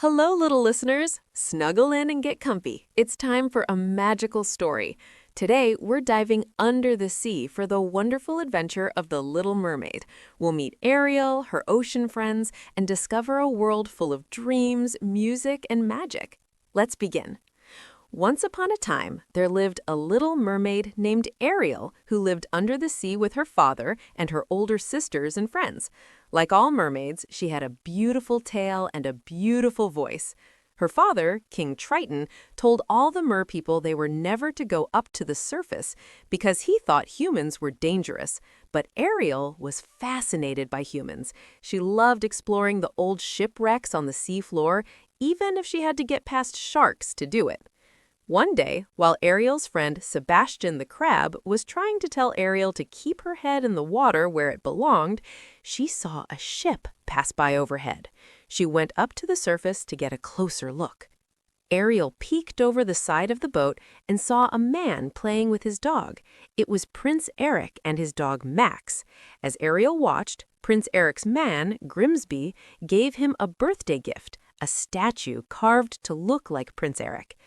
Hello, little listeners. Snuggle in and get comfy. It's time for a magical story. Today, we're diving under the sea for the wonderful adventure of the Little Mermaid. We'll meet Ariel, her ocean friends, and discover a world full of dreams, music, and magic. Let's begin. Once upon a time, there lived a little mermaid named Ariel who lived under the sea with her father and her older sisters and friends. Like all mermaids, she had a beautiful tail and a beautiful voice. Her father, King Triton, told all the merpeople they were never to go up to the surface because he thought humans were dangerous. But Ariel was fascinated by humans. She loved exploring the old shipwrecks on the seafloor, even if she had to get past sharks to do it. One day, while Ariel's friend Sebastian the crab was trying to tell Ariel to keep her head in the water where it belonged, she saw a ship pass by overhead. She went up to the surface to get a closer look. Ariel peeked over the side of the boat and saw a man playing with his dog. It was Prince Eric and his dog Max. As Ariel watched, Prince Eric's man, Grimsby, gave him a birthday gift, a statue carved to look like Prince Eric.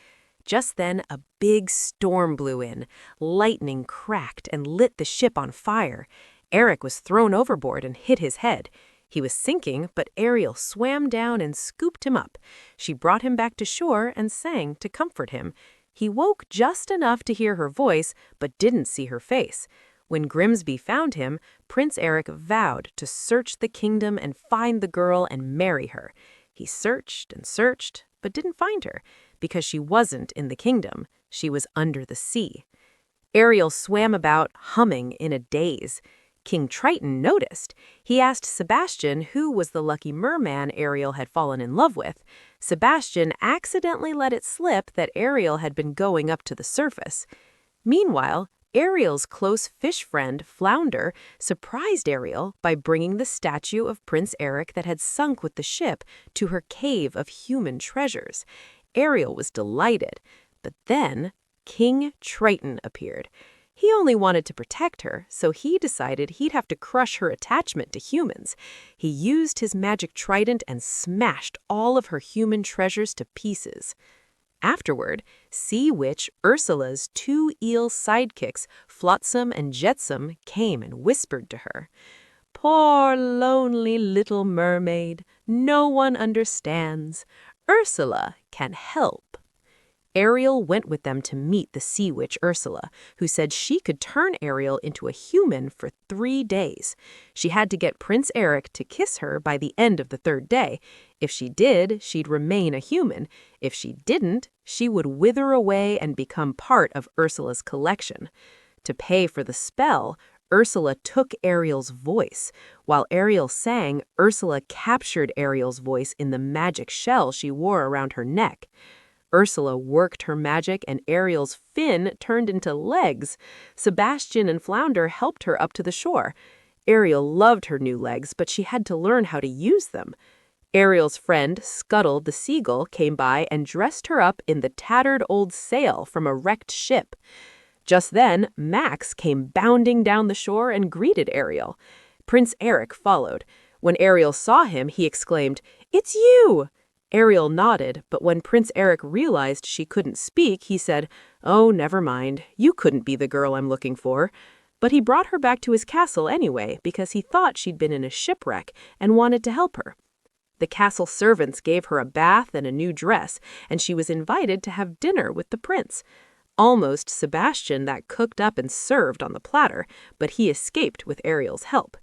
Just then, a big storm blew in. Lightning cracked and lit the ship on fire. Eric was thrown overboard and hit his head. He was sinking, but Ariel swam down and scooped him up. She brought him back to shore and sang to comfort him. He woke just enough to hear her voice, but didn't see her face. When Grimsby found him, Prince Eric vowed to search the kingdom and find the girl and marry her. He searched and searched, but didn't find her, because she wasn't in the kingdom. She was under the sea. Ariel swam about, humming in a daze. King Triton noticed. He asked Sebastian who was the lucky merman Ariel had fallen in love with. Sebastian accidentally let it slip that Ariel had been going up to the surface. Meanwhile, Ariel's close fish friend, Flounder, surprised Ariel by bringing the statue of Prince Eric that had sunk with the ship to her cave of human treasures. Ariel was delighted, but then King Triton appeared. He only wanted to protect her, so he decided he'd have to crush her attachment to humans. He used his magic trident and smashed all of her human treasures to pieces. Afterward, Sea Witch Ursula's two eel sidekicks, Flotsam and Jetsam, came and whispered to her, "Poor, lonely little mermaid, no one understands. Ursula can help." Ariel went with them to meet the Sea Witch Ursula, who said she could turn Ariel into a human for 3 days. She had to get Prince Eric to kiss her by the end of the 3rd day. If she did, she'd remain a human. If she didn't, she would wither away and become part of Ursula's collection. To pay for the spell, Ursula took Ariel's voice. While Ariel sang, Ursula captured Ariel's voice in the magic shell she wore around her neck. Ursula worked her magic and Ariel's fin turned into legs. Sebastian and Flounder helped her up to the shore. Ariel loved her new legs, but she had to learn how to use them. Ariel's friend, Scuttle the seagull, came by and dressed her up in the tattered old sail from a wrecked ship. Just then, Max came bounding down the shore and greeted Ariel. Prince Eric followed. When Ariel saw him, he exclaimed, "It's you!" Ariel nodded, but when Prince Eric realized she couldn't speak, he said, "Oh, never mind. You couldn't be the girl I'm looking for." But he brought her back to his castle anyway because he thought she'd been in a shipwreck and wanted to help her. The castle servants gave her a bath and a new dress, and she was invited to have dinner with the prince. Almost Sebastian that cooked up and served on the platter, but he escaped with Ariel's help.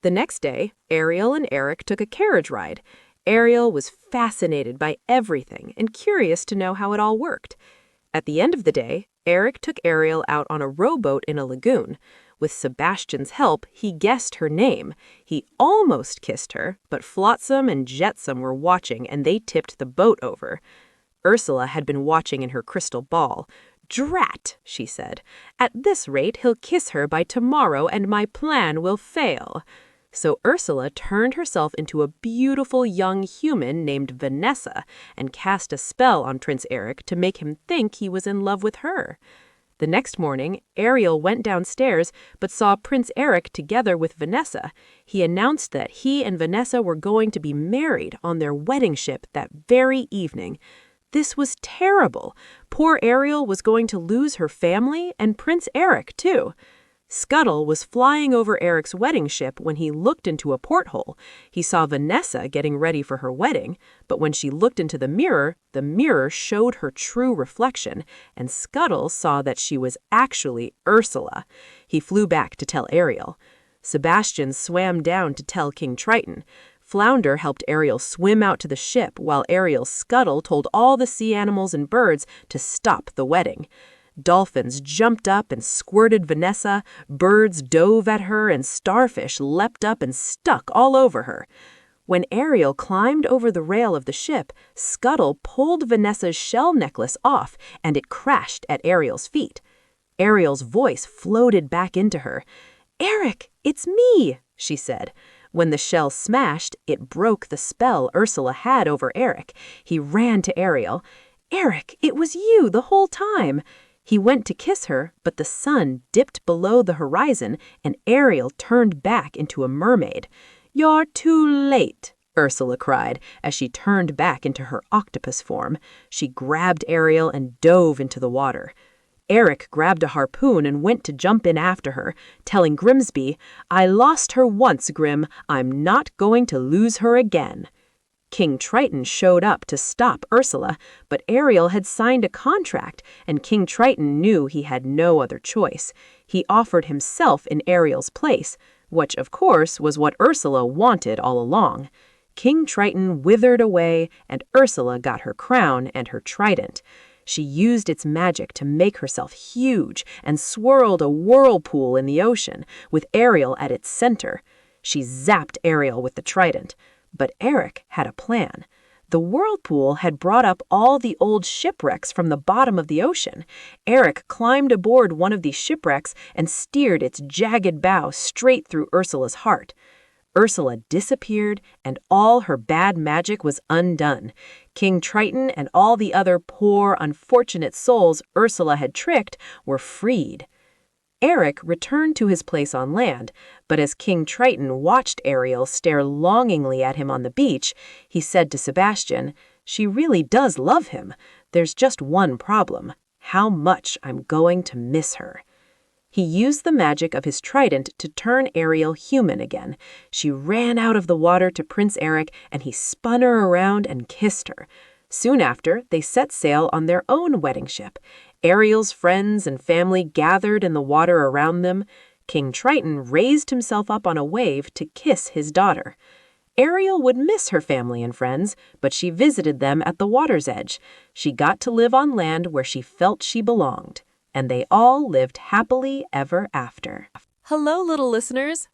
The next day, Ariel and Eric took a carriage ride. Ariel was fascinated by everything and curious to know how it all worked. At the end of the day, Eric took Ariel out on a rowboat in a lagoon. With Sebastian's help, he guessed her name. He almost kissed her, but Flotsam and Jetsam were watching and they tipped the boat over. Ursula had been watching in her crystal ball. "Drat," she said. "At this rate, he'll kiss her by tomorrow and my plan will fail." So Ursula turned herself into a beautiful young human named Vanessa and cast a spell on Prince Eric to make him think he was in love with her. The next morning, Ariel went downstairs but saw Prince Eric together with Vanessa. He announced that he and Vanessa were going to be married on their wedding ship that very evening. This was terrible. Poor Ariel was going to lose her family and Prince Eric, too. Scuttle was flying over Eric's wedding ship when he looked into a porthole. He saw Vanessa getting ready for her wedding, but when she looked into the mirror showed her true reflection, and Scuttle saw that she was actually Ursula. He flew back to tell Ariel. Sebastian swam down to tell King Triton. Flounder helped Ariel swim out to the ship, while Ariel's Scuttle told all the sea animals and birds to stop the wedding. Dolphins jumped up and squirted Vanessa, birds dove at her, and starfish leapt up and stuck all over her. When Ariel climbed over the rail of the ship, Scuttle pulled Vanessa's shell necklace off, and it crashed at Ariel's feet. Ariel's voice floated back into her. "Eric, it's me," she said. When the shell smashed, it broke the spell Ursula had over Eric. He ran to Ariel. "Eric, it was you the whole time." He went to kiss her, but the sun dipped below the horizon and Ariel turned back into a mermaid. "You're too late," Ursula cried as she turned back into her octopus form. She grabbed Ariel and dove into the water. Eric grabbed a harpoon and went to jump in after her, telling Grimsby, "I lost her once, Grim. I'm not going to lose her again." King Triton showed up to stop Ursula, but Ariel had signed a contract, and King Triton knew he had no other choice. He offered himself in Ariel's place, which, of course, was what Ursula wanted all along. King Triton withered away, and Ursula got her crown and her trident. She used its magic to make herself huge and swirled a whirlpool in the ocean, with Ariel at its center. She zapped Ariel with the trident. But Eric had a plan. The whirlpool had brought up all the old shipwrecks from the bottom of the ocean. Eric climbed aboard one of these shipwrecks and steered its jagged bow straight through Ursula's heart. Ursula disappeared, and all her bad magic was undone. King Triton and all the other poor, unfortunate souls Ursula had tricked were freed. Eric returned to his place on land, but as King Triton watched Ariel stare longingly at him on the beach, he said to Sebastian, "She really does love him. There's just one problem: how much I'm going to miss her." He used the magic of his trident to turn Ariel human again. She ran out of the water to Prince Eric, and he spun her around and kissed her. Soon after, they set sail on their own wedding ship. Ariel's friends and family gathered in the water around them. King Triton raised himself up on a wave to kiss his daughter. Ariel would miss her family and friends, but she visited them at the water's edge. She got to live on land where she felt she belonged, and they all lived happily ever after. Hello, little listeners.